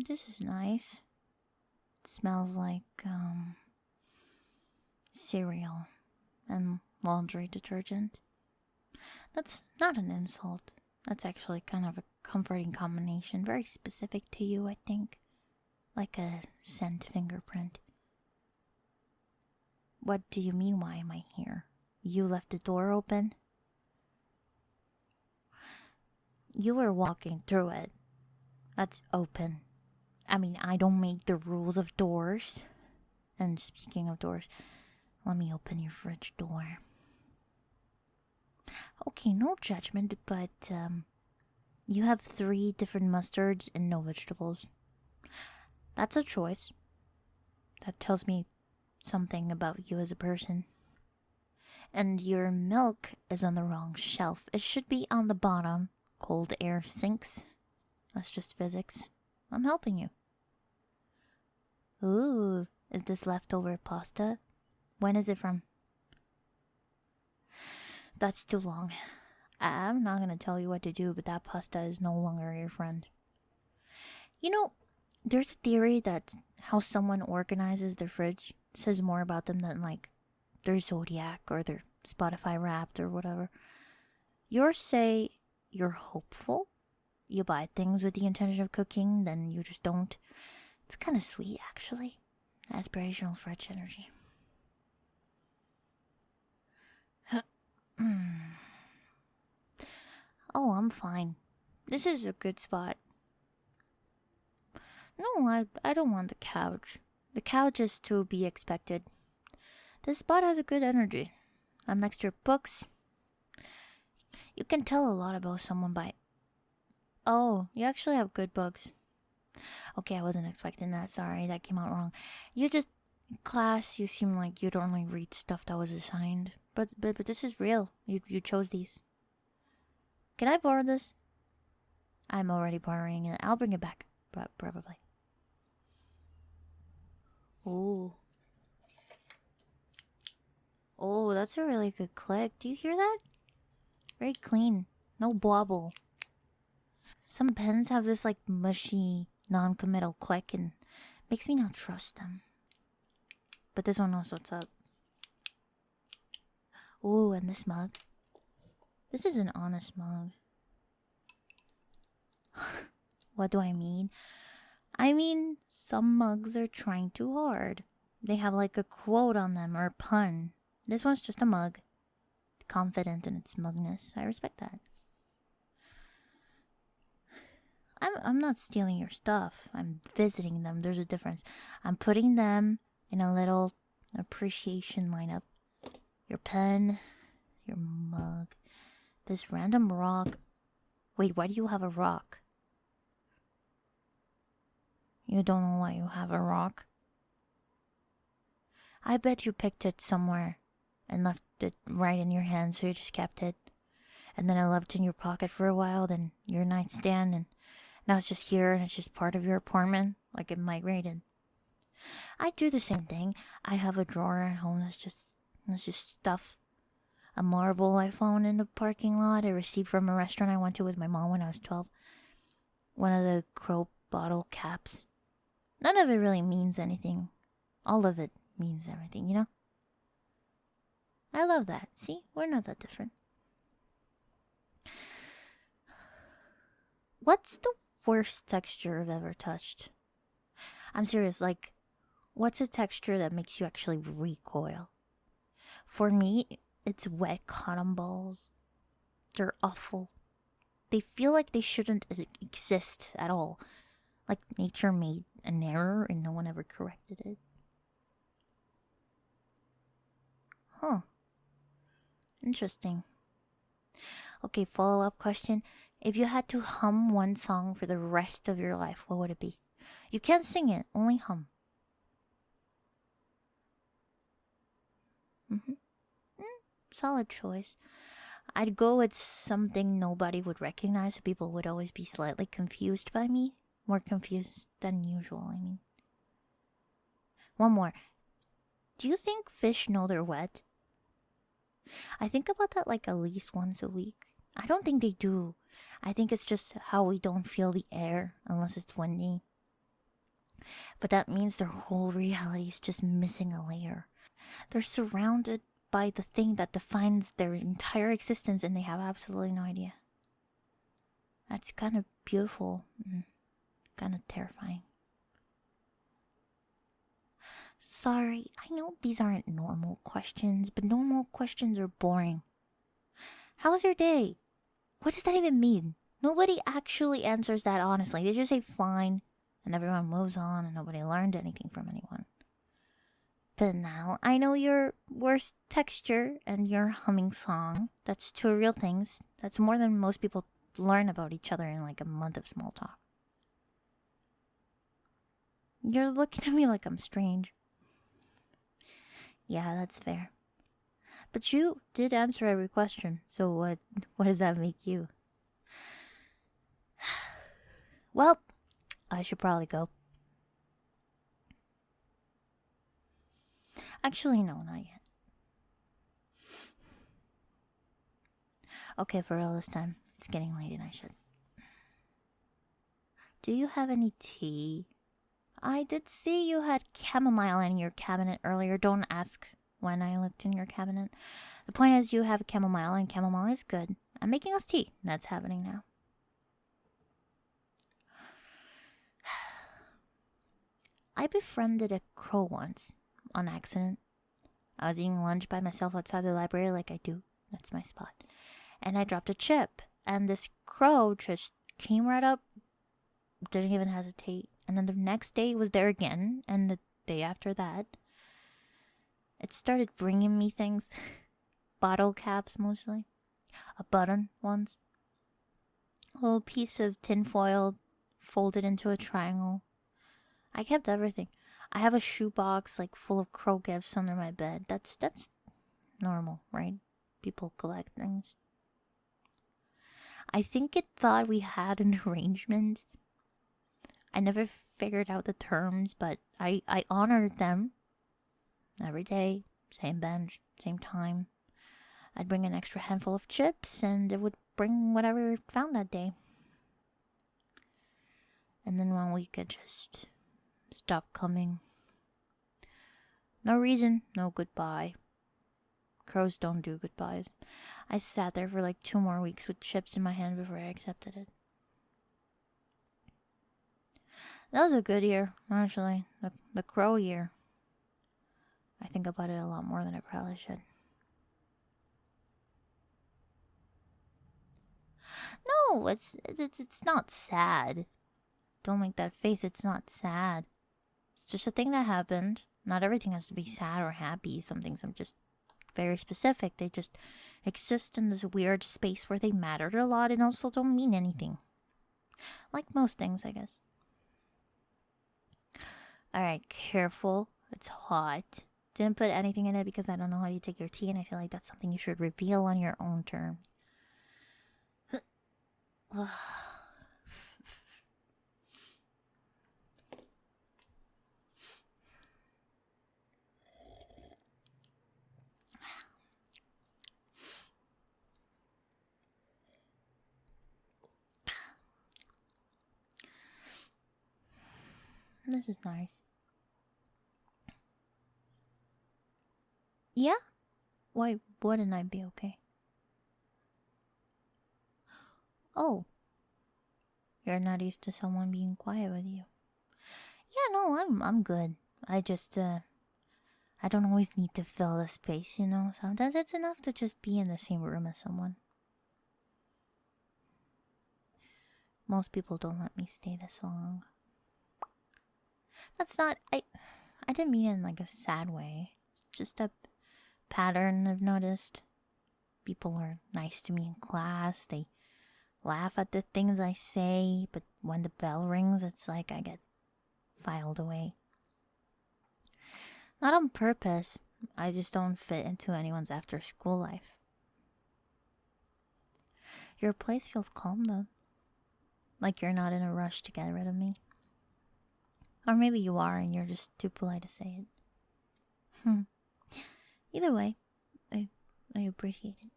This is nice. It smells like, cereal and laundry detergent. That's not an insult. That's actually kind of a comforting combination. Very specific to you, I think. Like a scent fingerprint. What do you mean, why am I here? You left the door open? You were walking through it. That's open. I mean, I don't make the rules of doors. And speaking of doors, let me open your fridge door. Okay, no judgment, but you have 3 different mustards and no vegetables. That's a choice. That tells me something about you as a person. And your milk is on the wrong shelf. It should be on the bottom. Cold air sinks. That's just physics. I'm helping you. Ooh, is this leftover pasta? When is it from? That's too long. I'm not gonna tell you what to do, but that pasta is no longer your friend. You know, there's a theory that how someone organizes their fridge says more about them than, like, their Zodiac or their Spotify Wrapped or whatever. Yours say you're hopeful. You buy things with the intention of cooking, then you just don't. It's kind of sweet, actually. Aspirational fridge energy. Oh, I'm fine. This is a good spot. No, I don't want the couch. The couch is to be expected. This spot has a good energy. I'm next to your books. You can tell a lot about someone by... Oh, you actually have good books. Okay, I wasn't expecting that. Sorry, that came out wrong. You just... In class, you seem like you'd only read stuff that was assigned. But this is real. You chose these. Can I borrow this? I'm already borrowing it. I'll bring it back. Probably. Ooh. Oh, that's a really good click. Do you hear that? Very clean. No bobble. Some pens have this, like, mushy, non-committal click and makes me not trust them. But this one knows what's up. Ooh, and this mug. This is an honest mug. What do I mean? I mean, some mugs are trying too hard. They have like a quote on them or a pun. This one's just a mug. Confident in its mugness. I respect that. I'm not stealing your stuff. I'm visiting them. There's a difference. I'm putting them in a little appreciation lineup. Your pen, your mug, this random rock. Wait, why do you have a rock? You don't know why you have a rock? I bet you picked it somewhere and left it right in your hand, so you just kept it. And then it left in your pocket for a while, then your nightstand, and now it's just here and it's just part of your apartment, like it migrated. I do the same thing. I have a drawer at home that's just stuff. A marble I found in the parking lot. I received from a restaurant I went to with my mom when I was 12. One of the Crow bottle caps. None of it really means anything. All of it means everything, you know? I love that. See? We're not that different. What's the worst texture I've ever touched? I'm serious, like, what's a texture that makes you actually recoil? For me, it's wet cotton balls. They're awful. They feel like they shouldn't exist at all. Like nature made an error and no one ever corrected it. Huh. Interesting. Okay, follow-up question. If you had to hum one song for the rest of your life, what would it be? You can't sing it, only hum. Solid choice. I'd go with something nobody would recognize, so people would always be slightly confused by me. More confused than usual, I mean. One more. Do you think fish know they're wet? I think about that like at least once a week. I don't think they do. I think it's just how we don't feel the air unless it's windy. But that means their whole reality is just missing a layer. They're surrounded by the thing that defines their entire existence and they have absolutely no idea. That's kind of beautiful and kind of terrifying. Sorry, I know these aren't normal questions, but normal questions are boring. How's your day? What does that even mean? Nobody actually answers that honestly. They just say fine, and everyone moves on, and nobody learned anything from anyone. But now I know your worst texture and your humming song. That's two real things. That's more than most people learn about each other in like a month of small talk. You're looking at me like I'm strange. Yeah, that's fair. But you did answer every question, so what does that make you? Well, I should probably go. Actually, no, not yet. Okay, for real this time. It's getting late and I should. Do you have any tea? I did see you had chamomile in your cabinet earlier. Don't ask when I looked in your cabinet. The point is you have chamomile and chamomile is good. I'm making us tea. That's happening now. I befriended a crow once, on accident. I was eating lunch by myself outside the library like I do. That's my spot. And I dropped a chip. And this crow just came right up, didn't even hesitate. And then the next day it was there again. And the day after that, it started bringing me things. Bottle caps mostly. A button once. A little piece of tinfoil folded into a triangle. I kept everything. I have a shoebox like full of crow gifts under my bed. That's normal, right? People collect things. I think it thought we had an arrangement. I never figured out the terms, but I honored them. Every day, same bench, same time. I'd bring an extra handful of chips and it would bring whatever it found that day. And then 1 week it just stopped coming. No reason, no goodbye. Crows don't do goodbyes. I sat there for like 2 more weeks with chips in my hand before I accepted it. That was a good year, actually. The crow year. I think about it a lot more than I probably should. No, it's not sad. Don't make that face, it's not sad. It's just a thing that happened. Not everything has to be sad or happy. Some things are just very specific. They just exist in this weird space where they mattered a lot and also don't mean anything. Like most things, I guess. Alright, careful. It's hot. Didn't put anything in it because I don't know how you take your tea, and I feel like that's something you should reveal on your own terms. This is nice. Yeah? Why wouldn't I be okay? Oh. You're not used to someone being quiet with you. Yeah, no, I'm good. I just I don't always need to fill the space, you know? Sometimes it's enough to just be in the same room as someone. Most people don't let me stay this long. That's not I didn't mean it in like a sad way. It's just a pattern I've noticed. People are nice to me in class. They laugh at the things I say, but when the bell rings, it's like I get filed away. Not on purpose. I just don't fit into anyone's after school life. Your place feels calm though. Like you're not in a rush to get rid of me. Or maybe you are and you're just too polite to say it. Either way, I appreciate it.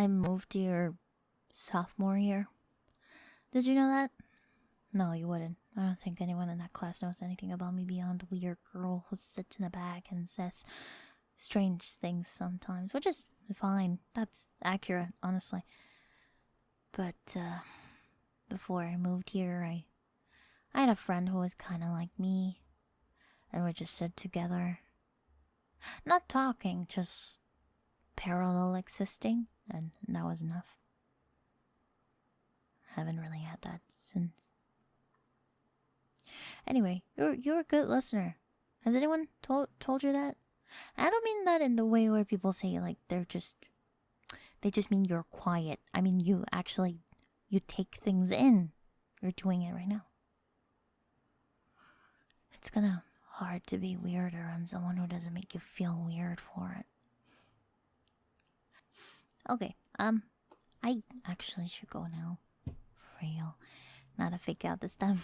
I moved here sophomore year. Did you know that? No, you wouldn't. I don't think anyone in that class knows anything about me beyond the weird girl who sits in the back and says strange things sometimes, which is fine. That's accurate, honestly. But before I moved here, I had a friend who was kind of like me, and we just sit together. Not talking, just parallel existing, and that was enough. Haven't really had that since. Anyway, you're a good listener. Has anyone told you that? I don't mean that in the way where people say like they just mean you're quiet. I mean you take things in. You're doing it right now. It's kinda hard to be weird around someone who doesn't make you feel weird for it. Okay, I actually should go now. For real. Not a fake out this time.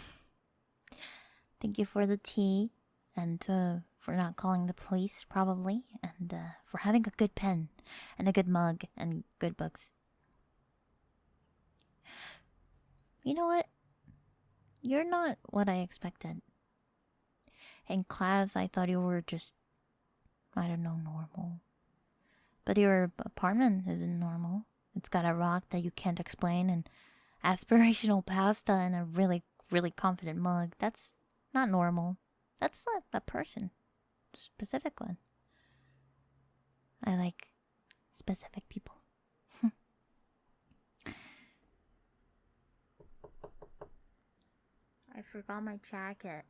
Thank you for the tea, and for not calling the police, probably, and for having a good pen, and a good mug, and good books. You know what? You're not what I expected. In class, I thought you were just, I don't know, normal. But your apartment isn't normal. It's got a rock that you can't explain, and aspirational pasta, and a really, really confident mug. That's not normal. That's not a person. Specific one. I like specific people. I forgot my jacket.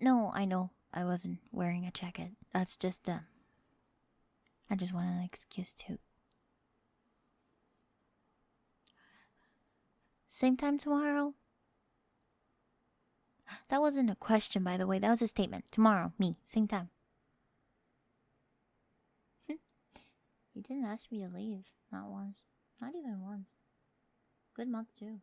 No, I know. I wasn't wearing a jacket. That's just, I just wanted an excuse to. Same time tomorrow? That wasn't a question, by the way. That was a statement. Tomorrow, me, same time. You didn't ask me to leave. Not once. Not even once. Good mug, too.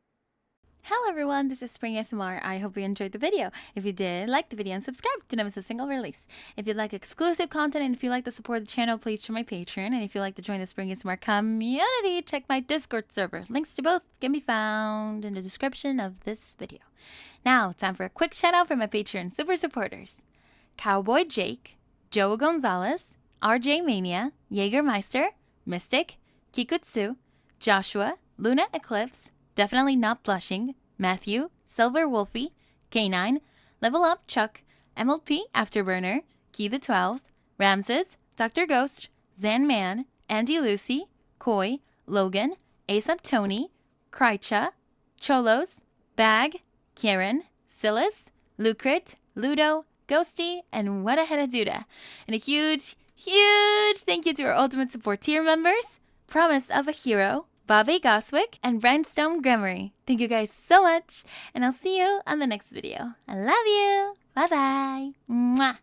Hello everyone, this is Spring ASMR. I hope you enjoyed the video. If you did, like the video and subscribe to never miss a single release. If you'd like exclusive content and if you'd like to support the channel, please join my Patreon. And if you'd like to join the Spring ASMR community, check my Discord server. Links to both can be found in the description of this video. Now, time for a quick shout out for my Patreon super supporters. Cowboy Jake, Joe Gonzalez, RJ Mania, Jägermeister, Mystic, Kikutsu, Joshua, Luna Eclipse, Definitely Not Blushing, Matthew, Silver Wolfie, K9, Level Up Chuck, MLP Afterburner, Key the 12th, Ramses, Dr. Ghost, Zan Man, Andy Lucy, Koi, Logan, Aesop Tony, Krycha, Cholos, Bag, Karen, Silas, Lucrit, Ludo, Ghosty, and Wadaheada Duda. And a huge, huge thank you to our Ultimate Support tier members, Promise of a Hero, Bobby Goswick, and Rhinestone Grammary. Thank you guys so much, and I'll see you on the next video. I love you. Bye-bye. Mwah.